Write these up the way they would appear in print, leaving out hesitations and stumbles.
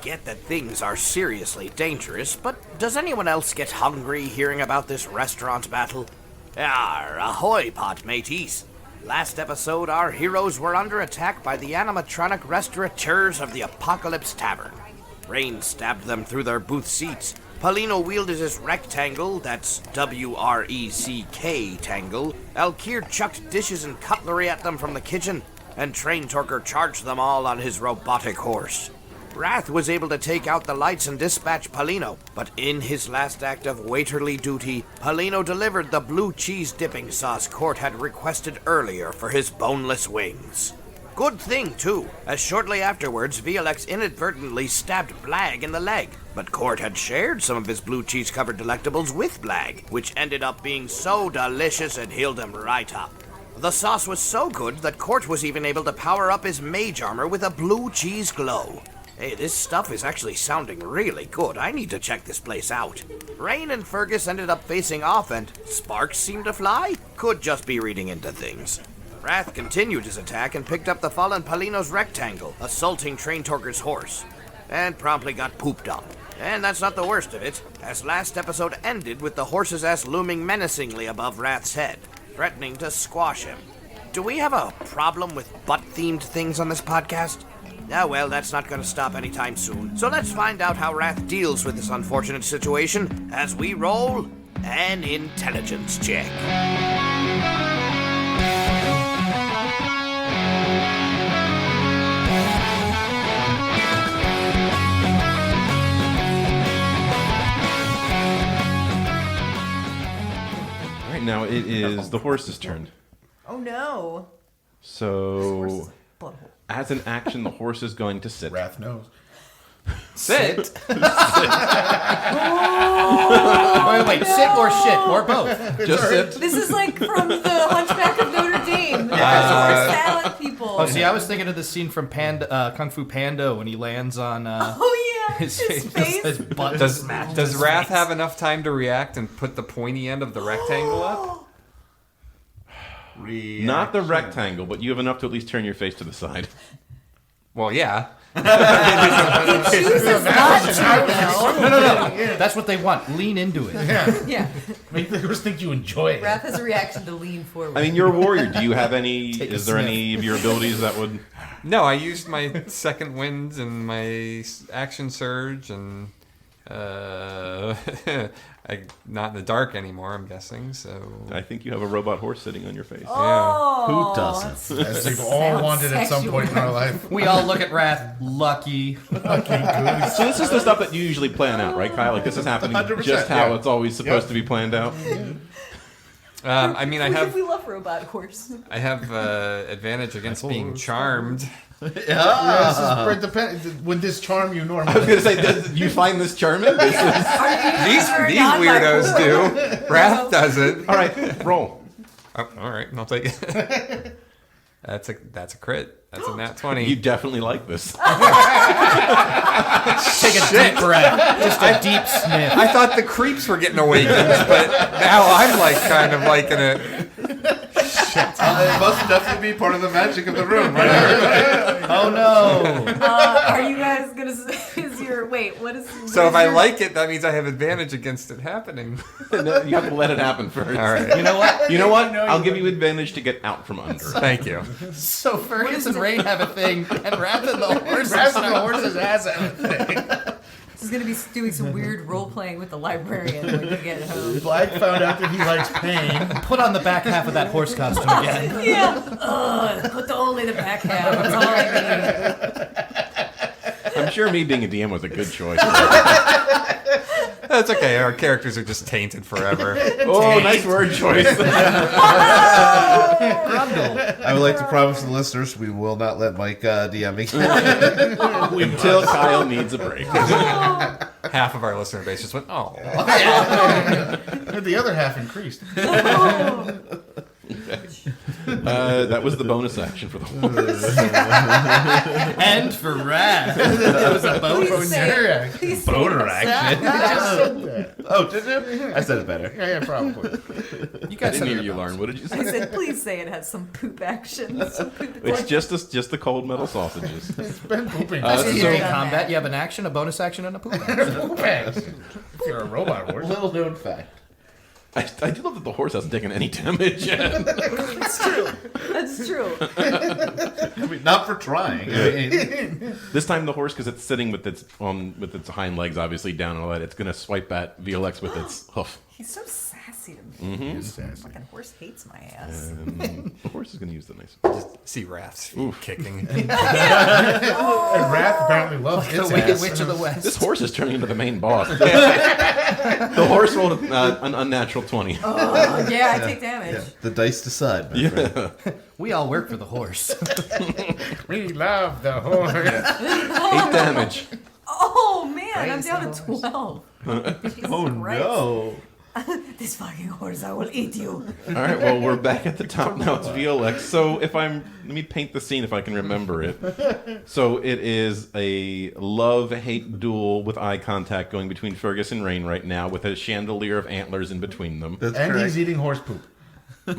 get that things are seriously dangerous, but does anyone else get hungry hearing about this restaurant battle? Ahoy, pot mateys! Last episode, our heroes were under attack by the animatronic restaurateurs of the Apocalypse Tavern. Rain stabbed them through their booth seats. Paulino wielded his rectangle, that's W-R-E-C-K tangle. Alkir chucked dishes and cutlery at them from the kitchen, and Train Torker charged them all on his robotic horse. Rath was able to take out the lights and dispatch Paulino, but in his last act of waiterly duty, Paulino delivered the blue cheese dipping sauce Court had requested earlier for his boneless wings. Good thing, too, as shortly afterwards, VLX inadvertently stabbed Blag in the leg, but Court had shared some of his blue cheese-covered delectables with Blag, which ended up being so delicious it healed him right up. The sauce was so good that Court was even able to power up his mage armor with a blue cheese glow. Hey, this stuff is actually sounding really good. I need to check this place out. Rain and Fergus ended up facing off and sparks seemed to fly? Could just be reading into things. Rath continued his attack and picked up the fallen Paulino's rectangle, assaulting Train Torker's horse, and promptly got pooped on. And that's not the worst of it, as last episode ended with the horse's ass looming menacingly above Rath's head, threatening to squash him. Do we have a problem with butt-themed things on this podcast? Well, that's not going to stop anytime soon. So let's find out how Rath deals with this unfortunate situation as we roll an intelligence check. Right now it is the horse's turn. Oh no. So, as an action, the horse is going to sit. Rath knows. Sit? Wait, sit or shit, or both. Just sit. This is like from the Hunchback of Notre Dame. We're silent people. Oh, see, I was thinking of the scene from Kung Fu Panda when he lands on his face. His butt smashed. Does Rath have enough time to react and put the pointy end of the rectangle up? Not the rectangle, but you have enough to at least turn your face to the side. Well, yeah. He chooses not to, though. No. That's what they want. Lean into it. Yeah. Make the horse think you enjoy it. Rath has a reaction to lean forward. I mean, you're a warrior. Do you have any... Take a Is there sniff. any of your abilities that would... No, I used my second wind and my action surge, and I'm not in the dark anymore, I'm guessing, so... I think you have a robot horse sitting on your face. Oh, Who doesn't? As we've all wanted at some point in our life. We all look at Rath, lucky goose. So this is the stuff that you usually plan out, right, Kyle? Like, this is happening 100%, just how yeah. it's always supposed to be planned out? I mean, I have We love robot horse. advantage against being charmed. It depends. Would this charm you normally? I was going to say, you find this charming? This is... These weirdos do. Rath doesn't. All right, roll. Oh, all right, I'll take it. That's a crit. That's a nat 20. You definitely like this. Take a deep breath. Just a deep sniff. I thought the creeps were getting awakened, but now I'm like kind of liking it. It must definitely be part of the magic of the room, right? Oh no. Are you guys gonna? What is? So if I like it, that means I have advantage against it happening. No, you have to let it happen first. All right. You know what? You know what? I'll give you advantage to get out from under. Thank you. So Fergus and Rain have a thing, and Rath and the horse's ass have a thing. This is gonna be doing some weird role playing with the librarian when you get home. Black found out that he likes pain. Put on the back half of that horse costume again. Yeah. Put only the back half. That's all I need. I'm sure me being a DM was a good choice. That's okay. Our characters are just tainted forever. Oh, nice word choice. I would like to promise the listeners we will not let Mike DM me. Until Kyle needs a break. Half of our listener base just went, oh. And the other half increased. That was the bonus action for the horse. And for Rath. That was a bonus action. Please say Boner it. action. Oh, did you? I said it better. Yeah, probably. You I guys didn't said hear it you, about Lauren. What did you I say? said, please say it has some poop action. Some poop It's just the cold metal sausages. It's been pooping. in So- combat, you have an action, a bonus action, and a poop action. If you're a robot horse. Little known fact. I do love that the horse hasn't taken any damage yet. That's true. That's true. I mean, not for trying. I mean, This time the horse, because it's sitting with its hind legs obviously down on it, it's gonna swipe at VLX with its hoof. He's so sassy to me. Fucking horse hates my ass. And the horse is gonna use the nice. See Rath's kicking. And Rath apparently loves The its Wicked ass. Witch of the West. This horse is turning into the main boss. The horse rolled an unnatural 20. Oh, yeah, I take damage. the dice decide, my friend. We all work for the horse. We love the horse. 8 damage. Oh, man, I'm Praise down the to 12. Jesus Oh Christ. no. This fucking horse, I will eat you. All right, well, we're back at the top now. It's VLX. So let me paint the scene if I can remember it. So it is a love-hate duel with eye contact going between Fergus and Rain right now, with a chandelier of antlers in between them. That's And correct. he's eating horse poop. Oh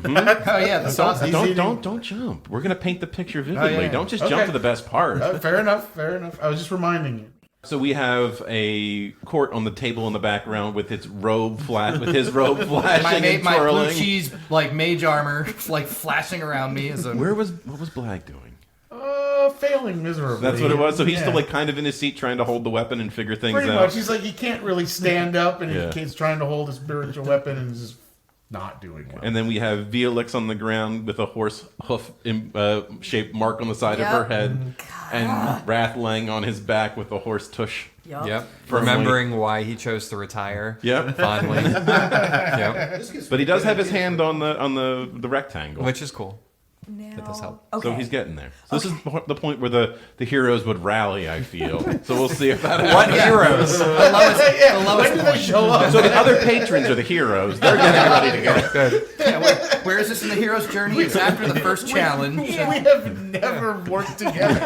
yeah, the sausage. Don't jump. We're gonna paint the picture vividly. yeah. Don't just Okay. jump to the best part. Fair enough. I was just reminding you. So we have a court on the table in the background with its robe with his robe flashing and My blue twirling. cheese like mage armor like flashing around me as a What was Blag doing? Failing miserably. That's what it was. So he's Yeah. still like kind of in his seat trying to hold the weapon and figure things Pretty out. much. He's like, he can't really stand up, and Yeah. he's trying to hold a spiritual weapon, and is just not doing well. And then we have Violix on the ground with a horse hoof shaped mark on the side of Yep. her head, and Rath laying on his back with a horse tush. Yup. Yep. Remembering why he chose to retire. Yep. Fondly. Yep. But he does have his hand on the rectangle. Which is cool. Now, That does help. Okay. So he's getting there. So this is the point where the heroes would rally, I feel. So we'll see if that What happens. heroes? the lowest When do they show up? So the other patrons are the heroes. They're getting ready to go. Good. Yeah, where is this in the hero's journey? It's after the first challenge. We have never worked together.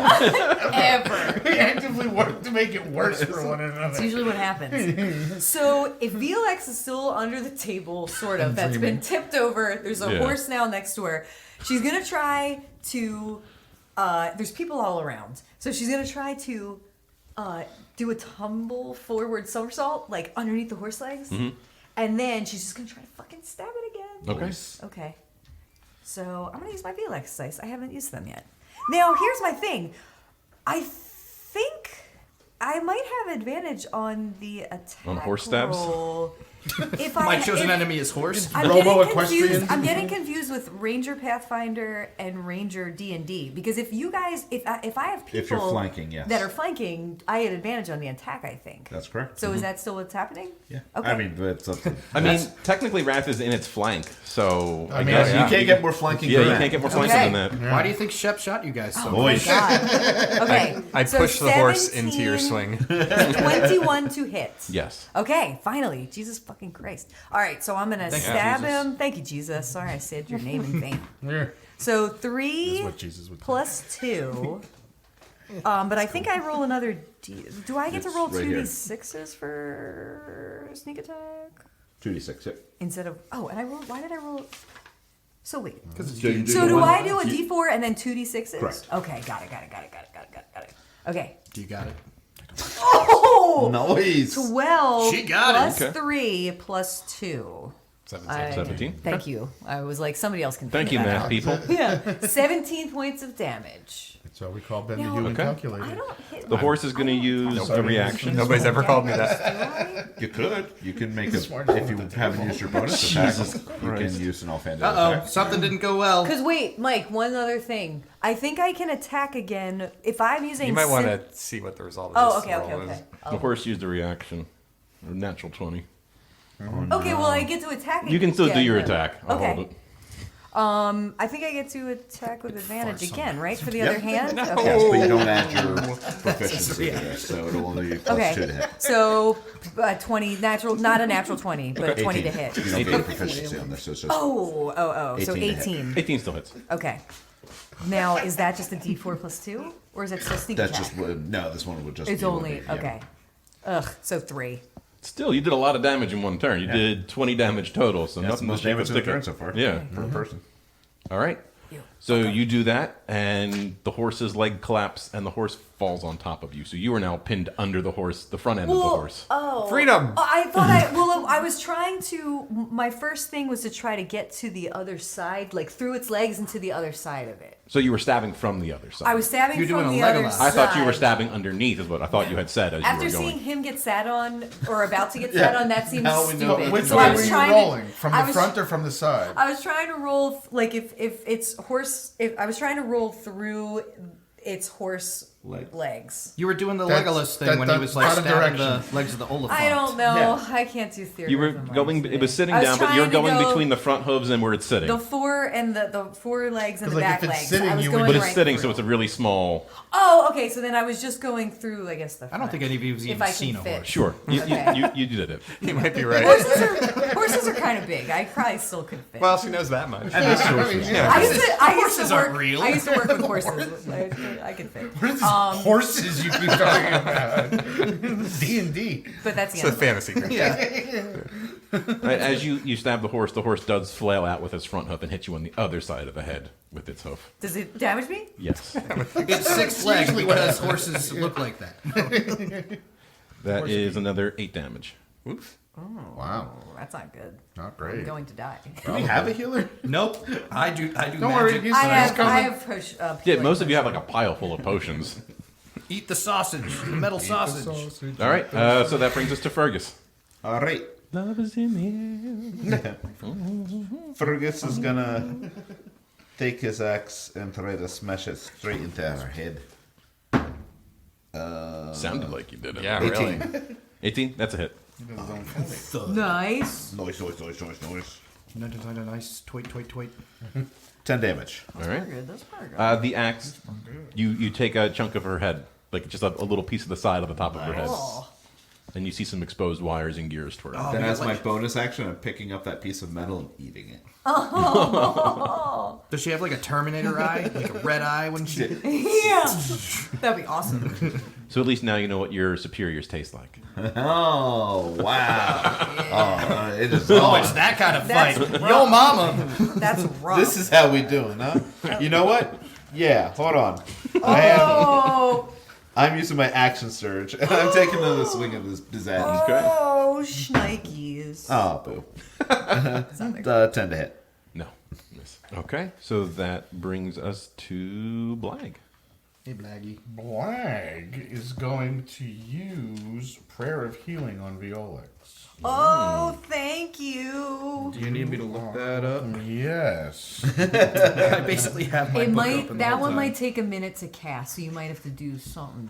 Ever. We actively work to make it worse for one That's another. usually what happens. So if VLX is still under the table, sort of, that's been tipped over, there's a Yeah. horse now next to her. She's gonna try to. There's people all around, so she's gonna try to do a tumble forward somersault, like underneath the horse legs, and then she's just gonna try to fucking stab it again. Okay. Okay. So I'm gonna use my VLX dice. I haven't used them yet. Now here's my thing. I think I might have advantage on the attack On horse stabs? roll. If My chosen enemy is horse. I'm Robo getting confused. equestrian. I'm getting confused with Ranger Pathfinder and Ranger D&D because if you guys, if I have people If you're flanking, yes. that are flanking, I had advantage on the attack. I think That's correct. So is that still what's happening? Yeah. Okay. I mean, it's up to. I mean, technically Rath is in its flank, so I mean, guess yeah. You can't get more flanking Yeah, than you that. can't get more flanking Okay. than that. Why do you think Shep shot you guys so Boy. much? God. Okay. I so pushed the horse into your 17, swing. 21 to hit. Yes. Okay, finally. Jesus fucking Christ. All right, so I'm going to Thank you, stab Jesus. him. Thank you, Jesus. Sorry I said your name in vain. Yeah. So That's 3 what Jesus would do. plus 2. But I think I roll another D. Do I get to It's roll right 2d6s for sneak attack? 2d6, yep. Instead of. Oh, and I rolled. Why did I roll. So wait. So you So the do one- I do a d4 and then 2d6s? Correct. Okay, got it. Okay. You got it. Oh! Nice. 12 She got it. plus Okay. 3 plus 2. 17. Thank you. I was like, somebody else can Thank you, figure that math out. people. Yeah. 17 points of damage. That's what we call Ben the No. Human Okay. Calculator. I don't hit The horse is going to use a reaction. Nobody's ever called me that. Do I? You could. You can make a. Smart. If you haven't used your bonus attack, you Christ. can use an offhand Uh-oh, attack. something didn't go well. Because wait, Mike, one other thing. I think I can attack again if I'm using. You might want sim- to see what the result of Oh, this okay, roll okay, is. okay. The horse used a reaction. A natural 20. Okay, well I get to attack. You can still do again, your then. attack. I'll Okay. hold it. I think I get to attack with advantage again, right? For the other hand? Yes, Okay. but you don't add your proficiency there, so it'll only be plus 2 to hit. So 20 natural, not a natural 20, but 20 to 18. hit. You don't get proficiency on this, so it's just So 18 to hit. 18. 18 still hits. Okay. Now, is that just a D4 plus 2? Or is that still sneak That's attack? just no. This one would just. It's be only, yeah. okay. Ugh, so 3. Still, you did a lot of damage in one turn. You did 20 damage total, so That's the nothing most to shake damage a in the stick at. turn so far. Yeah. Per person. All right. So you do that, and the horse's leg collapses, and the horse falls on top of you. So you are now pinned under the horse, the front end of the horse. Oh. Freedom. I thought I was trying to, my first thing was to try to get to the other side, like through its legs and to the other side of it. So you were stabbing from the other side. I was stabbing You're from doing the a other Legolas. side. I thought you were stabbing underneath, is what I thought you had said as After you were going. seeing him get sat on, or about to get sat on, that seems Now we know stupid. Which So way I were was you trying rolling? to, From I the was- front or from the side? I was trying to roll, like, if it's horse, I was trying to roll through its horse legs. You were doing the That's- Legolas thing that- when he that- was like out of stabbing direction. the legs of the Oliphant. I don't know. Yeah. I can't do theory. You were of the mind going. today. It was sitting I down, but you're trying to going go between the front hooves and where it's sitting. the fore and the four legs and the 'Cause, like, back if it's legs. sitting, I was you going would- but it's right sitting, through. so it's a really small. Oh, okay. So then I was just going through, I guess, the front. I don't think any of you have If even I can seen a fit. horse. Sure, Okay. you did it. You might be right. Horses are kind of big. I probably still could fit. Well, she knows that much. I used horses to work. aren't real. I used to work with horses. I could fit. What are these horses you keep talking about? D&D. But that's the It's a end. fantasy group. Right, as you stab the horse does flail out with its front hoof and hit you on the other side of the head with its hoof. Does it damage me? Yes, It's 6 legs because horses look like that. that is another 8 damage. Wow. That's not good. Not I'm great. going to die. Do we have a healer? Nope. I do Don't worry, magic. he's I have coming. push. Yeah, most of you have like a pile full of potions. Eat the sausage. The metal sausage. All right, so that brings us to Fergus. All right. Love is in the air. Fergus is gonna take his axe and try to smash it straight into her head. Sounded like you did it. Yeah, 18. really. 18. That's a hit. Nice. Nice. Nice. Tweet. 10 damage. All right. Good. That's pretty good. The axe. You take a chunk of her head, like just a little piece of the side of the top of her head, Oh. and you see some exposed wires and gears toward it. Then as my bonus action, I'm picking up that piece of metal and eating it. Does she have like a Terminator eye? Like a red eye when she... Yeah. That'd be awesome. So at least now you know what your superiors taste like. Oh, wow. Oh, it is Oh, on. it's that kind of That's fight. rough. Yo, mama. That's rough. This is how we doing, huh? You know what? Yeah, hold on. I'm using my action surge, and I'm taking another swing at this axe. Oh, shnikes. Oh, boo. 10 to hit. No. Miss. Okay, so that brings us to Blag. Hey, Blaggy. Blag is going to use Prayer of Healing on Violix. Oh, thank you. Do you need me to look that up? Yes. I basically have my It book open might. the That whole one time. might take a minute to cast, so you might have to do something.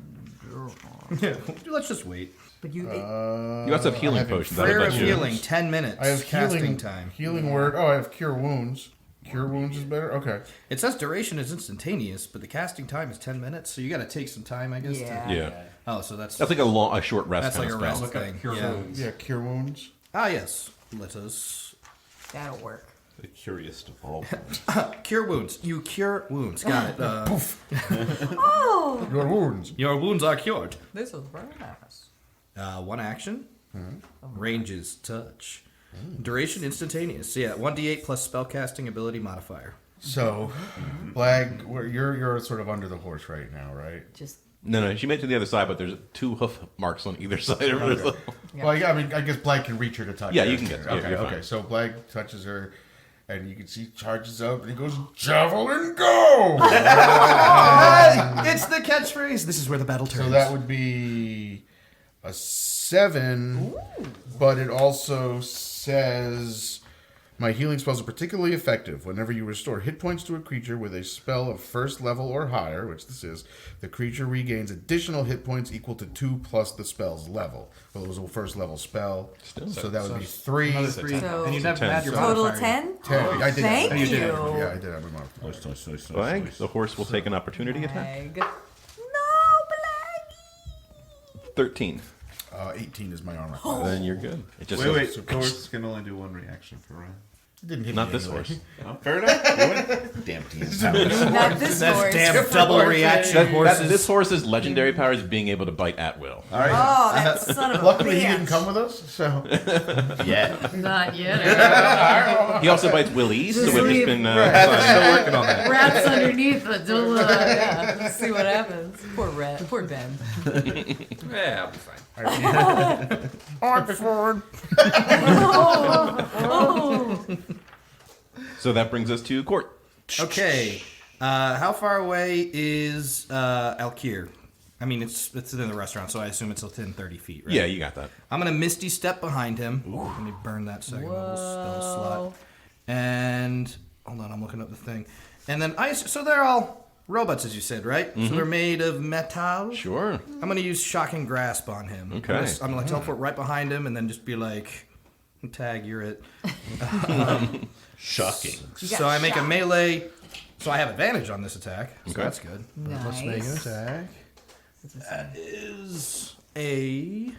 Yeah, let's just wait. But you. You also have healing potions. That'll Prayer of let you- healing, 10 minutes. I have casting healing time. Healing word. Oh, I have Cure Wounds. Cure Wounds is better? Okay. It says duration is instantaneous, but the casting time is 10 minutes, so you got to take some time, I guess. Yeah. Yeah. Oh, so that's That's like a short rest that's kind like a of rest spell. thing. Cure Yeah. Wounds. Yeah, Cure Wounds. Ah, yes. Let us That'll work. The curious of all. cure wounds. You cure wounds. Got it. Oh, Your wounds. Your wounds are cured. this is very nice. One action. Ranges touch. Duration instantaneous. So yeah, 1d8 plus spellcasting ability modifier. So, Blag, you're sort of under the horse right now, right? Just. No, she made it to the other side, but there's 2 hoof marks on either side of her. Okay. Well, I mean, I guess Blag can reach her to touch Yeah, her. you can get- yeah, Okay, you're okay. fine. So Blag touches her, and you can see charges up, and he goes, "Javelin, go!" It's the catchphrase. This is where the battle turns. So that would be a 7, but it also says My healing spells are particularly effective. Whenever you restore hit points to a creature with a spell of first level or higher, which this is, the creature regains additional hit points equal to 2 plus the spell's level. Well, it was a first level spell, so that would be 3. So And you never had your total modifier. 10? 10. I did. Thank have- you. Yeah, I did have a modifier. Nice. Flag. The horse will take an opportunity attack. Blag. No, Blaggy. 13. 18 is my armor. Then you're good. It just Wait. says- So horse can only do one reaction per round. It didn't hit Not me this anyway. horse. Oh, fair enough. You win. Damn team powers. Not this That's horse. damn double reaction horses. This horse's legendary power is being able to bite at will. All right. Oh, that son of a Luckily, he bitch. didn't come with us, so. Yeah. Not yet. He also bites willies, so we've just leave been Still working on that. Rats underneath it. Don't Yeah, let's see what happens. Poor Red. Poor Ben. Yeah, I'll be fine. So that brings us to court. Okay. How far away is Alkir? I mean, it's within the restaurant, so I assume it's within 30 feet, right? Yeah, you got that. I'm going to Misty Step behind him. Let me burn that second level spell slot. And, hold on, I'm looking up the thing. And then, so they're all robots, as you said, right? So they're made of metal? Sure. I'm going to use Shocking Grasp on him. Okay. I'm going to teleport right behind him and then just be like, tag, you're it. Shocking. So I make a melee. So I have advantage on this attack. So Okay. that's good. Let's make an Nice. attack. That is a.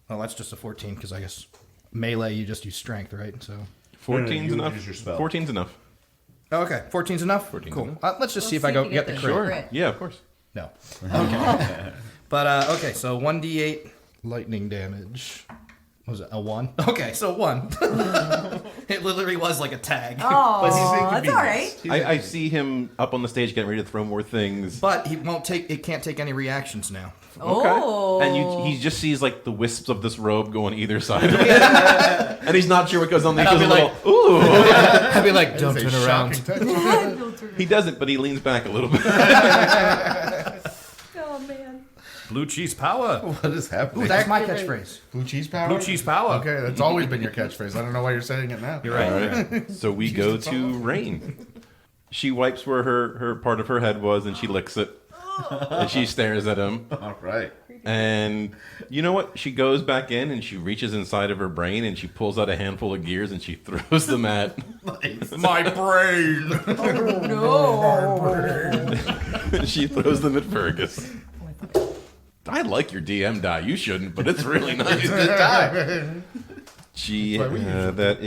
Well, that's just a 14 because I guess melee you just use strength, right? So. 14's you enough. use your spell. 14's enough. Oh, okay, 14's enough. 14's Cool. enough. Let's just see if Let's I see if you get get the the crit. Sure. crit. Yeah, of course. No. Okay. But okay, so 1d8 lightning damage. What was it a 1? Okay, so 1. It literally was like a tag. Oh, that's all right. I see him up on the stage getting ready to throw more things. But he won't take. It can't take any reactions now. Oh. And he just sees like the wisps of this robe go on either side of him. And he's not sure what goes on. He And I'll goes a be little, like, ooh. I'd be like, don't That is turn a around. shocking touch. He doesn't, but he leans back a little bit. Oh, man. Blue cheese power. What is happening? Ooh, that's my catchphrase. Blue cheese power? Blue cheese power. Okay, that's always been your catchphrase. I don't know why you're saying it now. You're right. All right. So we go to Rain. She wipes where her part of her head was, and she licks it. And she stares at him. All right. And you know what? She goes back in and she reaches inside of her brain and she pulls out a handful of gears and she throws them at. My brain! She throws them at Fergus. I like your DM die. You shouldn't, but it's really nice. She that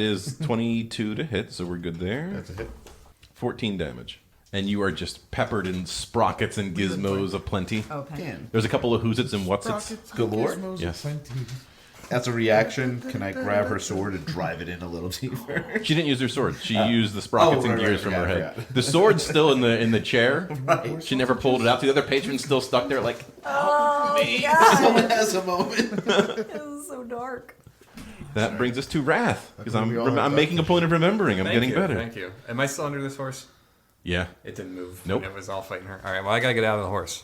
is 22 to hit, so we're good there. That's a hit. 14 damage. And you are just peppered in sprockets and gizmos aplenty. Okay. Damn. There's a couple of who's-its and what's-its. Galore? Yes. As a reaction, can I grab her sword and drive it in a little deeper? She didn't use her sword. She used the sprockets and right, gears right, from her yeah, head. The sword's still in the chair. Right. She never pulled it out. The other patron's still stuck there like, Oh, Someone God. has a moment. This is so dark. that brings us to Rath. Because I'm We all have I'm that. making a point of remembering. I'm getting better. Thank you. Am I still under this horse? Yeah. It didn't move. Nope. It was all fighting her. All right. Well, I gotta get out of the horse.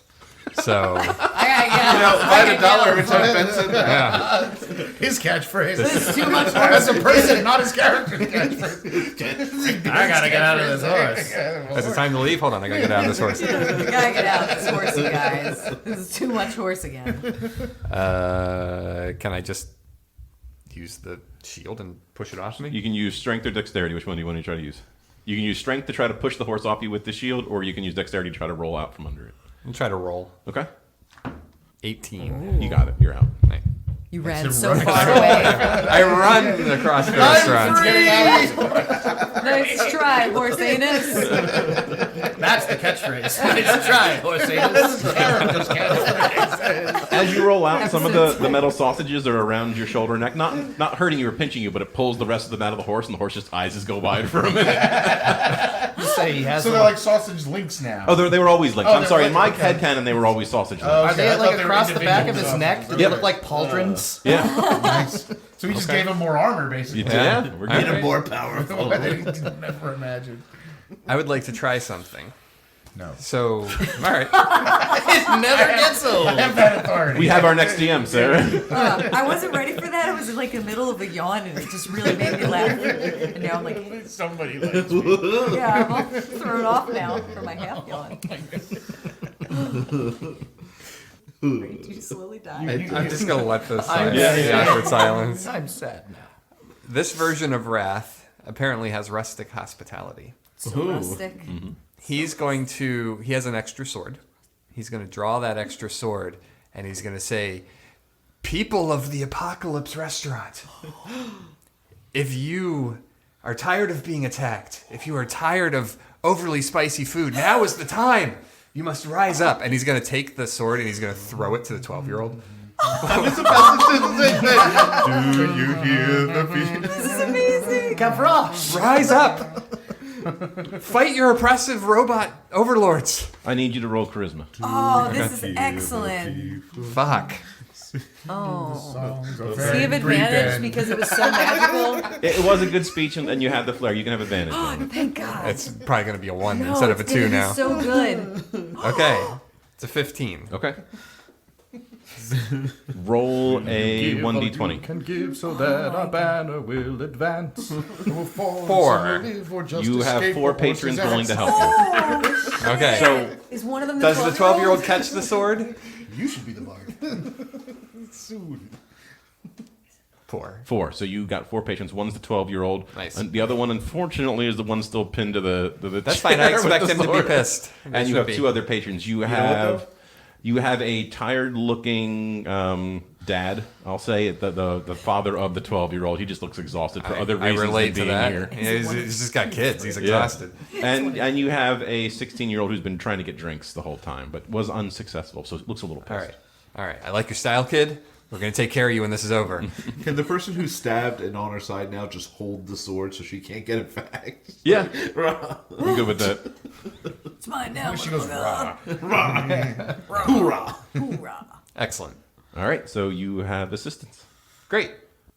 So I gotta get out. Buy the dollar every time Ben said that. yeah. His catchphrase. This is too much work. As a person, not his character catchphrase. I gotta get out of this horse. Is it time to leave? Hold on. I gotta get out of this horse. I gotta get out of this horse, you guys. This is too much horse again. Can I just use the shield and push it off me? You can use strength or dexterity. Which one do you want to try to use? You can use strength to try to push the horse off you with the shield, or you can use dexterity to try to roll out from under it. I'll try to roll. Okay. 18. You got it. You're out. Right. You ran so far away. I run across the restaurant. Nice try, horse anus. That's the catchphrase. Nice try, horse anus. As you roll out, some of the metal sausages are around your shoulder and neck, not hurting you or pinching you, but it pulls the rest of them out of the horse, and the horse's eyes just go wide for a minute. Say he has So they're like sausage links now. Oh, they were always links. Oh, I'm they're sorry. In my links, okay. headcanon, they were always sausage links. Are they I thought like they were across the back of individual his neck? Do they look like pauldrons? Yeah. Nice. So he just gave him more armor, basically. Yeah. We're good. Made him more powerful. That he could never imagine. I would like to try something. No. So, all right. It never gets old. I have that authority. We have our next DM, Sarah. I wasn't ready for that. I was in like the middle of a yawn, and it just really made me laugh. And now I'm like, Somebody likes me. yeah, I'm all thrown off now for my half yawn. Ready to slowly die. I'm just going to let this Yeah. awkward silence. I'm sad now. This version of Rath apparently has rustic hospitality. So rustic. He has an extra sword. He's going to draw that extra sword, and he's going to say, "People of the Apocalypse Restaurant, if you are tired of being attacked, if you are tired of overly spicy food, now is the time. You must rise up." And he's going to take the sword and he's going to throw it to the 12-year-old. I was about to say the same thing. Do you hear the beat? This is amazing. Gavroche. Rise up! Fight your oppressive robot overlords. I need you to roll charisma. Oh, this is excellent. Fuck. Oh. Does Does he have advantage because it was so magical? It was a good speech, and you have the flair. You can have advantage. on it. Thank God. It's probably going to be a 1 No, instead of a it's 2 gonna be now. so good. Okay. It's a 15. Okay. Roll a 1d20. Can give so that our banner will advance. Four. You have 4 patrons willing to help you. Okay. So Is one of them does the 12-year-old 12-year-old? catch the sword? You should be the bard. Soon. 4. 4. So you got 4 patrons. One's the 12-year-old. Nice. And the other one, unfortunately, is the one still pinned to the That's chair fine. I with expect the him to be sword. pissed. And you have 2 other patrons. You know what, have a tired-looking dad. I'll say the father of the 12-year-old. He just looks exhausted for other I reasons relate than to being that. here. Yeah, he's just got kids. He's Yeah. exhausted. And you have a 16-year-old who's been trying to get drinks the whole time, but was unsuccessful. So it looks a little pissed. All right. I like your style, kid. We're going to take care of you when this is over. Can the person who's stabbed and on her side now just hold the sword so she can't get it back? Yeah, I'm good with that. It's mine now. She goes, rah. Hoorah! Hoorah. Excellent. All right, so you have assistants. Great.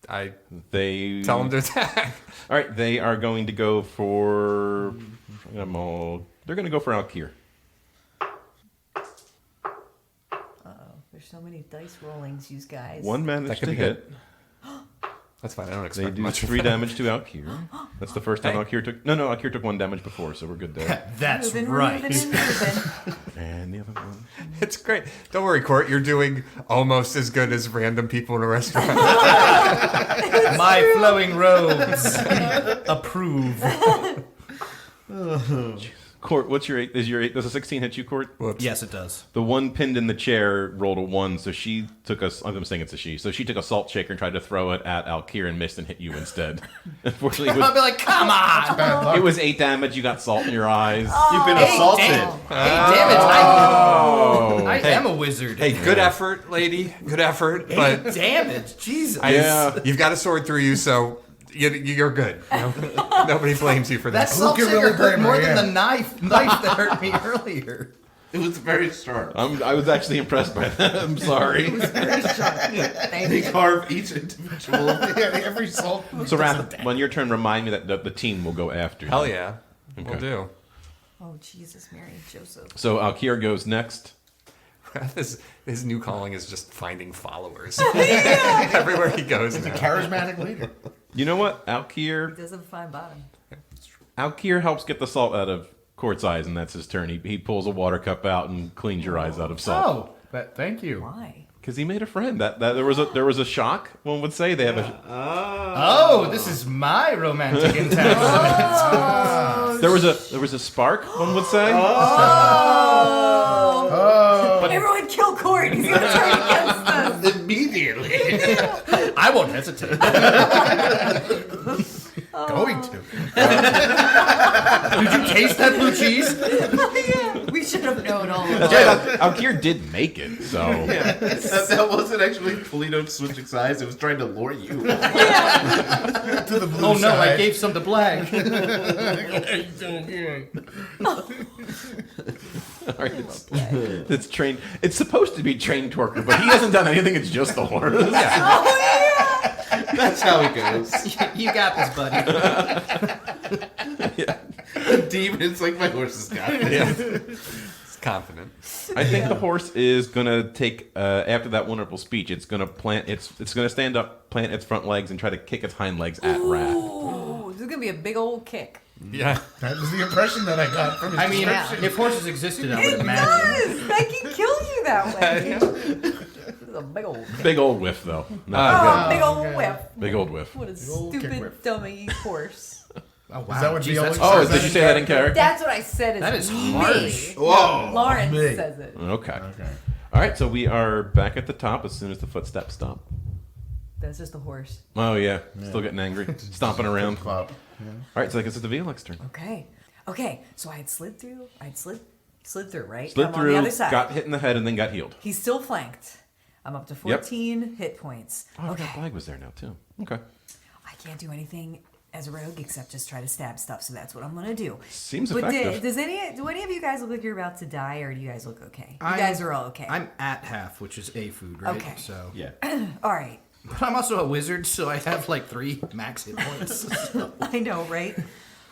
I They tell him to attack. All right, they are going to go for. They're going to go for Alkir. There's so many dice rollings, you guys. One That managed could to be hit. That's fine. I don't They expect do much. 3 damage to Alkir. That's the first time Hey. Alkir took. No, Alkir took 1 damage before, so we're good there. That's Moving, right. moving. And the other one. It's great. Don't worry, Court. You're doing almost as good as random people in a restaurant. My flowing robes approve. Court, what's your 8? Does a 16 hit you, Court? Yes, it does. The one pinned in the chair rolled a 1, so she took a. I'm saying it's a she. So she took a salt shaker and tried to throw it at Alkir and missed and hit you instead. Unfortunately, I'll be like, come on! Bad luck. it was 8 damage. You got salt in your eyes. You've been assaulted. Hey, damn it! I am a wizard. Hey, good effort, lady. Good effort. But Damage, Jesus. you've got a sword through you, so you're good. You know? Nobody blames you for That that. salt Look at shaker Willie hurt Kramer, more yeah. than the knife that hurt me earlier. It was very sharp. I was actually impressed by that. I'm sorry. Very sharp. Thank They you. carve each individual. Yeah, every salt. So, Rath, on your turn, remind me that the team will go after you. Hell yeah. We'll Okay. do. Oh, Jesus, Mary, Joseph. So, Alkir goes next. His new calling is just finding followers. Everywhere he goes now. Charismatic leader. You know what? Alkir Does have a fine bottom. helps get the salt out of Court's eyes, and that's his turn. He pulls a water cup out and cleans your eyes out of salt. Oh, thank you. Why? Because he made a friend. That there was a shock. One would say they have a. Oh, this is my romantic entanglement. There was a spark. One would say. Oh, Everyone kill Court. He's going to turn against us. Immediately. I won't hesitate. going to. Did you taste that blue cheese? Yeah, we should have known all of That's that. right. Alkir did make it. So. that wasn't actually Polito switching sides. It was trying to lure you. To the blue Oh no, I side. gave some to Black. All right, it's trained. It's supposed to be trained Torker, but he hasn't done anything. It's just the horse. That's how it goes. You got this, buddy. Yeah. The demon's like, my horse has got it. It's confident. I think the horse is gonna take after that wonderful speech. It's gonna it's gonna stand up, plant its front legs, and try to kick its hind legs at Rath. Ooh, this is gonna be a big old kick. Yeah. That was the impression that I got from his I mean, description. if horses existed, I would imagine. Yes, I can kill you that way. This is a big old kick. Big old whiff, though. Oh, Not big old whiff. big old whiff. What a old kick stupid whiff. dummy horse. Oh, wow. Is that what Jeez, Viola that's says? Oh, Is did that you say that in character? That's what I said. That is me. harsh. Whoa. Lawrence big. says it. Okay. Okay. All right, so we are back at the top as soon as the footsteps stop. That's just a horse. Oh yeah, still getting angry, stomping around. All Club. right, so I guess it's the Violex turn. Okay. Okay. So I had slid through. Slid through, right? Slid I'm through, on the other side. got hit in the head, and then got healed. He's still flanked. I'm up to 14 hit points. Oh, I Okay. forgot Blag was there now too. Okay. I can't do anything as a rogue except just try to stab stuff, so that's what I'm gonna do. Seems But effective. do any of you guys look like you're about to die, or do you guys look okay? You I'm- guys are all okay. I'm at half, which is A food, right? Okay. So Yeah. all right. But I'm also a wizard, so I have like 3 max hit points. I know, right?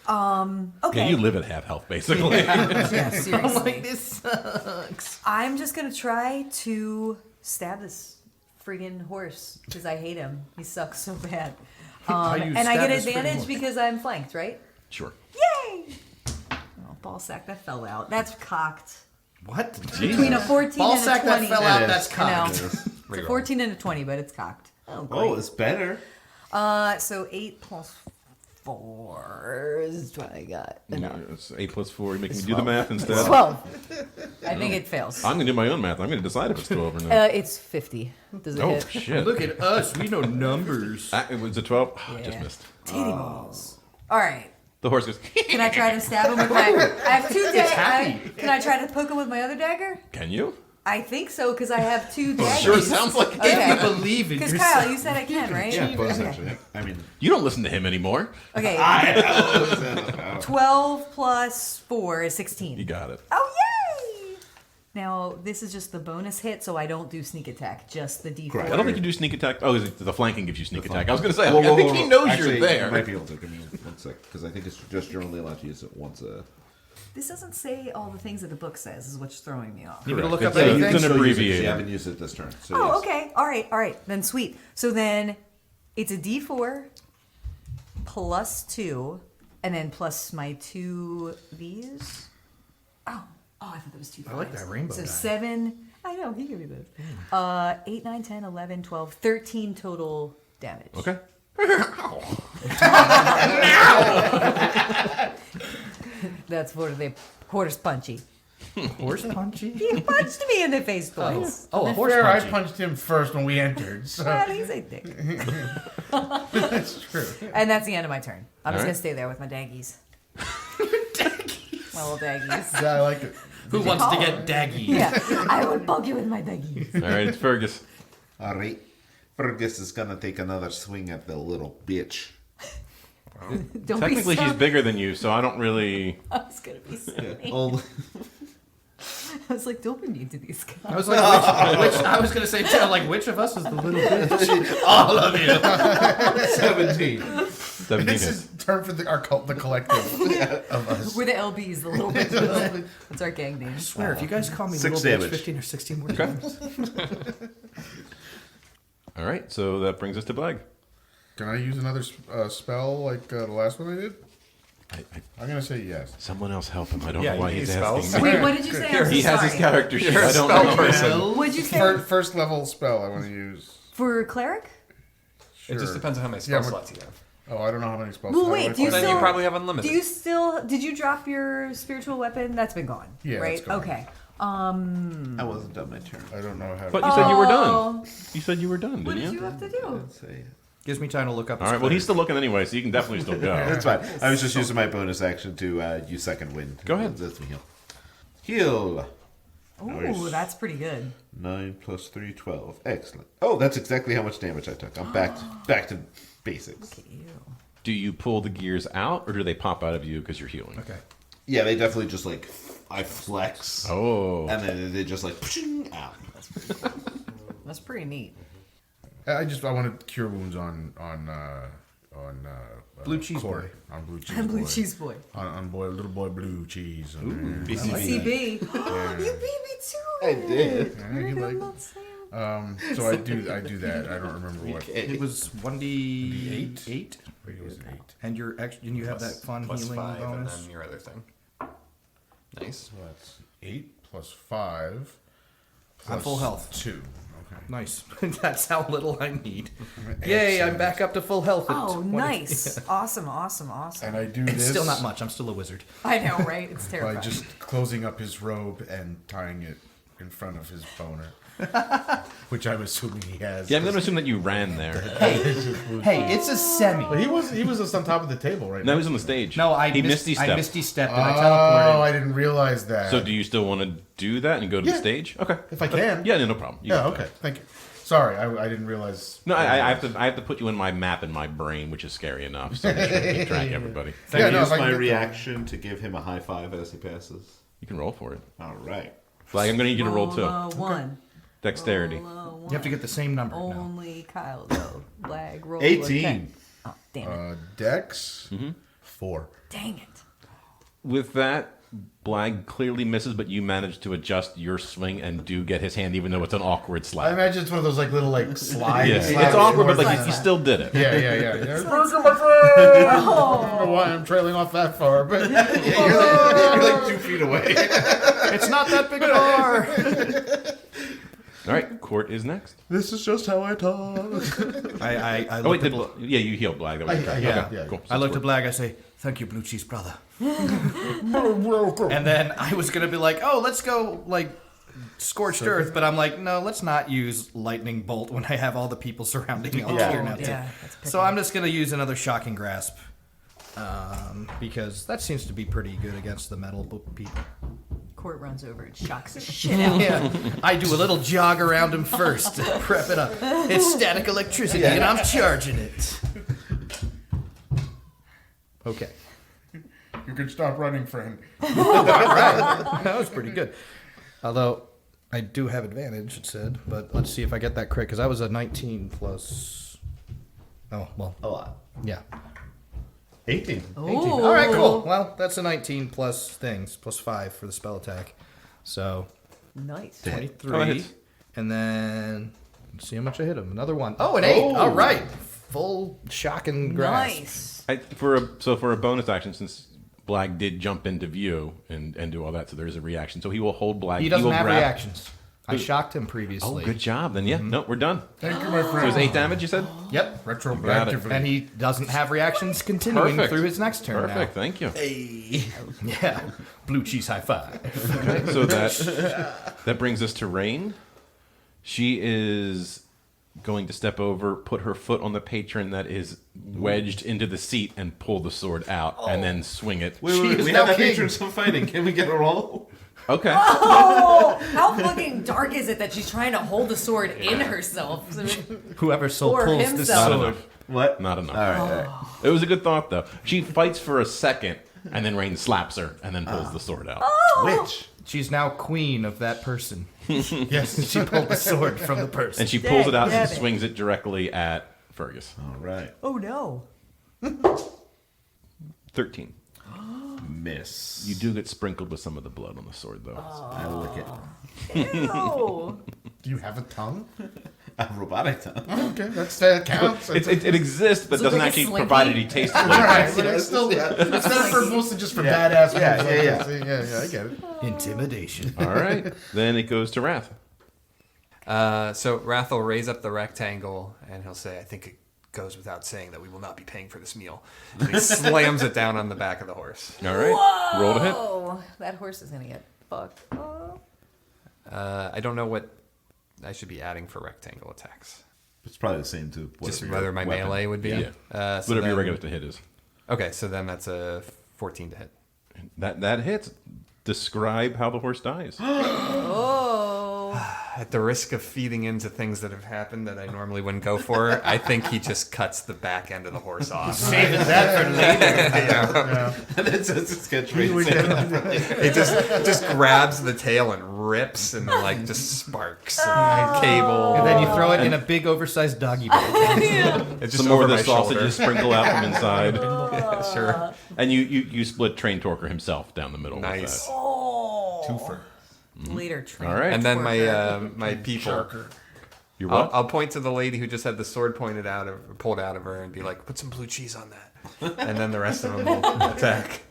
Okay. Yeah, you live at half health basically. Yeah, seriously. this sucks. I'm just gonna try to stab this friggin' horse because I hate him. He sucks so bad. How you And I stab get this friggin' advantage horse? because I'm flanked, right? Sure. Yay! Oh, ball sack, that fell out. That's cocked. What? Between a 14 Ball and a sack 20. that fell out, It is. that's I know. cocked. It's a 14 and a 20, but it's cocked. Oh, great. Oh, it's better. So 8 plus 4 is what I got. No. It's 8 plus 4. You're making me do the math instead. 12. I think it fails. I'm gonna do my own math. I'm gonna decide if it's 12 or not. It's 50. Does it Oh hit? shit! Look at us, we know numbers. It was a 12. Oh, just Yeah. missed. Titty balls. All right. The horse goes. Can I try to stab him with my? I have 2 happy. daggers. Can I try to poke him with my other dagger? Can you? I think so because I have 2 daggers. Sure sounds like it. Okay. You believe in Because yourself. Kyle, you said I can, right? Yeah, bonus Okay. action. I mean, You don't listen to him anymore. Okay. 12 plus 4 is 16. You got it. Oh, yay! Now, this is just the bonus hit, so I don't do sneak attack, just the D4. Correct. I don't think you do sneak attack. Oh, is it the flanking gives you sneak attack? I was gonna say. Whoa, I whoa, think whoa, he whoa. knows Actually, you're there. You might be able to. Give me 1 sec, because I think it's just you're only allowed to use it once a. This doesn't say all the things that the book says, is what's throwing me off. You need to look Correct. up It's anything? an She'll use it 'cause abbreviator. You haven't used it this turn. So Oh, yes. okay. All right. Then sweet. So then it's a D4 plus 2, and then plus my 2 these. Oh, I thought that was 2 I like fives. that rainbow So die. 7. I know, he gave me this. 8, 9, 10, 11, 12, 13 total damage. Okay. That's for the horse punchy. Horse punchy? He punched me in the face twice. Oh, a horse Fair, I punchy. punched him first when we entered, so Well, he's a dick. that's true. And that's the end of my turn. I'm just right. gonna stay there with my daggies. My little daggies. Yeah, I like it. Who wants to get daggy? Yeah, I would bug you with my daggies. All right, it's Fergus. All right. Fergus is gonna take another swing at the little bitch. Don't Technically, be he's so... bigger than you, so I don't really. I was gonna be so mean. Only I was like, don't be mean to these guys. I was like, which I was gonna say, too, like, which of us is the little bitch? all of you. 17. 17 This hits. is term for the collective of us. We're the LBs, the little bit. That's our gang name. I swear, if you guys call me 6 little bitch damage. 15 or 16 more Okay. times. All right, so that brings us to Blag. Can I use another spell like the last one I did? I, I'm gonna say yes. someone else help him. I don't Yeah, know why you he's need asking spells. me. Wait, what did you say? I'm so He has his sorry. character sheet. You're a I don't spell know. person. What'd you say? First level spell I want to use. For cleric? It just Sure. depends on how many Yeah, spell but- slots you have. Oh, I don't know how many spells. Well, how wait, I do you find- Then still... you probably have unlimited. Do you still... Did you drop your spiritual weapon? That's been gone. Yeah, Right? that's gone. Okay. I wasn't done my turn. I don't know how. But to... you said you were Oh. done. You said you were done, What didn't did you? you have to do? Let's see. Gives me time to look up. All right, well, he's still looking anyway, so you can definitely still go. That's fine. I was just using my bonus action to use second wind. Go ahead. That's me heal. Heal. Ooh, Nice. that's pretty good. 9 plus 3, 12. Excellent. Oh, that's exactly how much damage I took. I'm back to basics. Do you pull the gears out, or do they pop out of you because you're healing? Okay. Yeah, they definitely just like I flex, Oh. and then they just like out. That's pretty neat. I want to cure wounds on on Blue cheese Court. boy. On blue cheese And blue boy. cheese boy. On boy, little boy blue cheese. CB. You beat me to I it. did. Yeah, you I'm like- not saying. So I do that. I don't remember what. It was 1d8. I think it was an 8. And and you have that fun plus healing 5 bonus. and then your other thing. Nice. So that's 8 plus 5. I'm full health. 2. Okay. Nice. That's how little I need. Yay, I'm back up to full health. at Oh, 20. nice. Awesome, awesome, awesome. And I do It's this still not much. I'm still a wizard. I know, right? It's by terrifying. just closing up his robe and tying it in front of his boner, which I'm assuming he has. Yeah, I'm going to assume that you ran there. Hey, it's a semi. But he was just on top of the table right No, now. he was on the stage. No, I he misty misty stepped. stepped and I Oh, teleported. I didn't realize that. So do you still want to do that and go to the Yeah. stage? Okay. If I can. Yeah, no problem. You Yeah. can do Okay. that. Thank you. Sorry, I didn't realize. No, I have to put you in my map in my brain, which is scary enough. So make sure I can track everybody. Can Yeah, I no, use if I can my get- reaction to give him a high five as he passes? You can roll for it. All right. Flag, I'm going to need you to roll Roll, too. one. Dexterity. Roll, You have to get the same number now. Only Kyle though. Lag roll. 18. again. Oh, damn it. Dex. 4. Dang it. With that, Blag clearly misses, but you manage to adjust your swing and do get his hand, even though it's an awkward I slap. imagine it's one of those like little like slides. Yeah, slaps it's awkward, but towards like the- you still did it. Yeah. Burger, my friend! I don't know why I'm trailing off that far, but You're like 2 feet away. It's not that big a bar. All right, Court is next. This is just how I talk. I Oh wait, looked at yeah, you healed Blag. That was correct. yeah. Okay, Yeah. cool. I looked at Blag. I say, "Thank you, blue cheese brother." And then I was gonna be like, "Oh, let's go like scorched earth," but I'm like, "No, let's not use lightning bolt when I have all the people surrounding me all here now." Yeah, that's So I'm just gonna use another shocking grasp, because that seems to be pretty good against the metal people. Court runs over and shocks the shit out. Yeah, I do a little jog around him first to prep it up. It's static electricity, and I'm charging it. Okay. you can stop running, friend. Right. That was pretty good. Although, I do have advantage, it said. But let's see if I get that crit, because I was a 19 plus... Oh, well, A lot. yeah. 18. 18. All right, cool. Well, that's a 19 plus things, plus 5 for the spell attack. So, Nice. 23. Oh, that hits. And then, let's see how much I hit him. Another one. Oh, an 8. All right. Full shock and grasp. Nice. For a bonus action, since Blag did jump into view and do all that, so there is a reaction. So he will hold Blag. He doesn't will have grab- reactions. I shocked him Oh, previously. good job. Then yeah, no, we're done. Thank you, my So it friend. was 8 damage. You said. Yep. Retroactively. And he doesn't have reactions continuing Perfect. through his next turn Perfect. now. Thank you. Yeah. Blue cheese high five. Okay, so that brings us to Rain. She is going to step over, put her foot on the patron that is wedged into the seat, and pull the sword out, and then swing it. Wait, She is we now have that king. picture of some fighting. Can we get a roll? Okay. Oh, how fucking dark is it that she's trying to hold the sword in herself? Whoever so Or pulls this himself. Not sword. enough. What? Not enough. All right. It was a good thought, though. She fights for a second, and then Rain slaps her, and then pulls the sword out. Which? She's now queen of that person. Yes, she pulled the sword from the person. And she pulls it out and Dang-nabbit. swings it directly at Fergus. All right. Oh no. 13. Miss. You do get sprinkled with some of the blood on the sword, though. I lick it. Ew. Do you have a tongue? A robotic tongue. Okay, that counts. It exists, but Does it doesn't look like actually Slinky? provide any taste All flavor. right, but it's still it's not for mostly just for badass. Yeah, moves. yeah, yeah. I get it. Intimidation. All right. Then it goes to Rath. So Rath will raise up the rectangle and he'll say, I think it goes without saying that we will not be paying for this meal. And he slams it down on the back of the horse. All right. Roll to hit. Oh, that horse is gonna get fucked. Oh. I don't know what I should be adding for rectangle attacks. It's probably the same to Just whatever whether your my weapon. melee would be. Yeah. So Whatever your then- regular to hit is. Okay, so then that's a 14 to hit. That hits. Describe how the horse dies. At the risk of feeding into things that have happened that I normally wouldn't go for, I think he just cuts the back end of the horse off. Saving that for later. That's his catchphrase. He just grabs the tail and rips and then like just sparks and cable. And then you throw it in a big oversized doggy bag. It's just Some more over of the my shoulder. sausages sprinkle out from inside. Yeah, sure. And you split Train Torker himself down the middle. Nice. With that. Oh. Twofer. Later train. All right. And then Torker. my people. You're I'll, what? I'll point to the lady who just had the sword pulled out of her and be like, "Put some blue cheese on that." And then the rest of them will attack.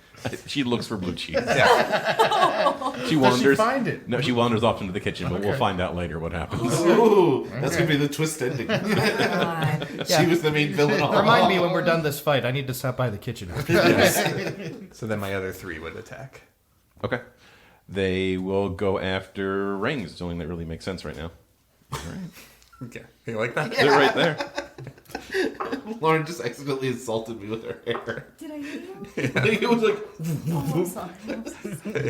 She looks for blue cheese. Yeah. She wanders. find it? No, she wanders off into the kitchen, but we'll find out later what happens. Ooh, that's gonna be the twist ending. God. She was the main villain. all Remind along. me when we're done this fight. I need to stop by the kitchen. So then my other 3 would attack. Okay. They will go after Rings. It's the only thing that really makes sense right now. Okay. You like that? They're right there. Lauren just accidentally insulted me with her hair. Did I hear you? It was like, Oh, I'm sorry.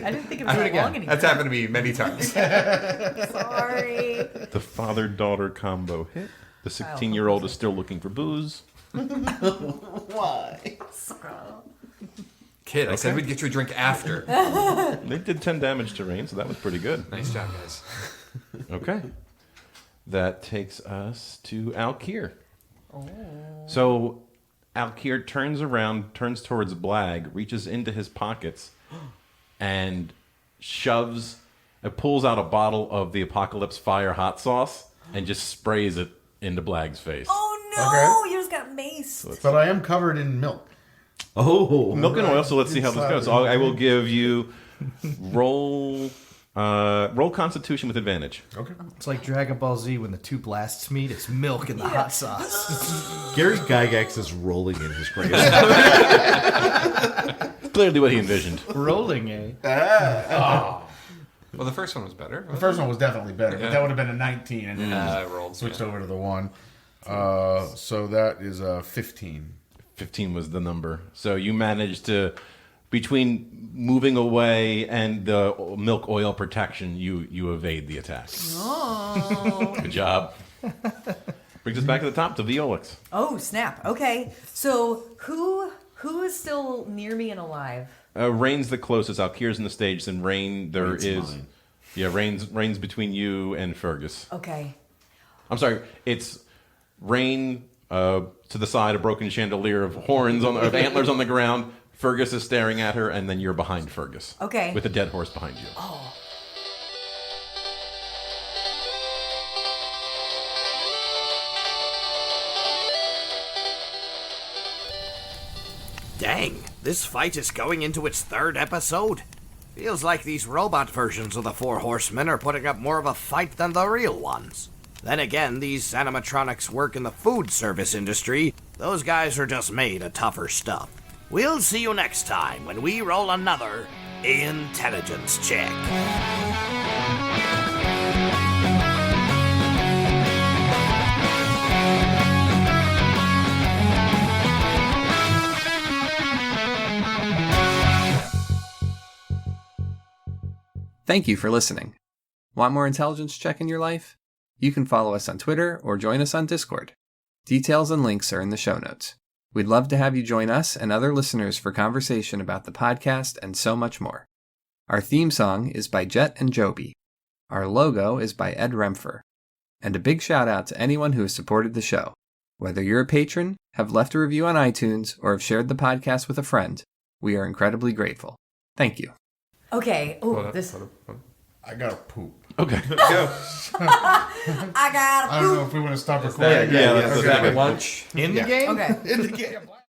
I didn't think it was Do it that again. long anymore. That's happened to me many times. Sorry. The father-daughter combo hit. The 16-year-old is still looking for booze. why? Kid, I said we'd get you a drink after. They did 10 damage to Rain, so that was pretty good. Nice job, guys. Okay. That takes us to Alkir. So Alkir turns around, turns towards Blag, reaches into his pockets, and pulls out a bottle of the Apocalypse Fire hot sauce and just sprays it into Blag's face. Oh no! Okay. You just got maced. But I am covered in milk. Oh, Milk and oil, so let's see how this goes. So I will give you roll Constitution with advantage. Okay. It's like Dragon Ball Z when the 2 blasts meet. It's milk and the hot sauce. Gary Gygax is rolling in his grave. Clearly what he envisioned. Rolling, eh? Well, the first one was better. The first one was definitely better, Yeah. but that would have been a 19, and then I rolled. switched over to the 1. So that is 15. 15 was the number. So you managed to, between moving away and the milk oil protection, you evade the attack. Oh. Good job. Brings us back to the top to Violix. Oh snap! Okay, so who is still near me and alive? Rain's the closest. Alkir's in the stage. Then Rain, there Rain's is. mine. Yeah, Rain's between you and Fergus. Okay. I'm sorry. It's Rain to the side, a broken chandelier of of antlers on the ground. Fergus is staring at her, and then you're behind Fergus. Okay. With a dead horse behind you. Oh. Dang, this fight is going into its 3rd episode. Feels like these robot versions of the 4 horsemen are putting up more of a fight than the real ones. Then again, these animatronics work in the food service industry. Those guys are just made of tougher stuff. We'll see you next time when we roll another intelligence check. Thank you for listening. Want more intelligence check in your life? You can follow us on Twitter or join us on Discord. Details and links are in the show notes. We'd love to have you join us and other listeners for conversation about the podcast and so much more. Our theme song is by Jet and Joby. Our logo is by Ed Rempfer. And a big shout out to anyone who has supported the show. Whether you're a patron, have left a review on iTunes, or have shared the podcast with a friend, we are incredibly grateful. Thank you. Okay. Oh, this. I gotta poop. Okay. Go. I got. I don't know if we want to stop recording. Yeah, let's Grab take a- lunch. In the game? Okay. In the game.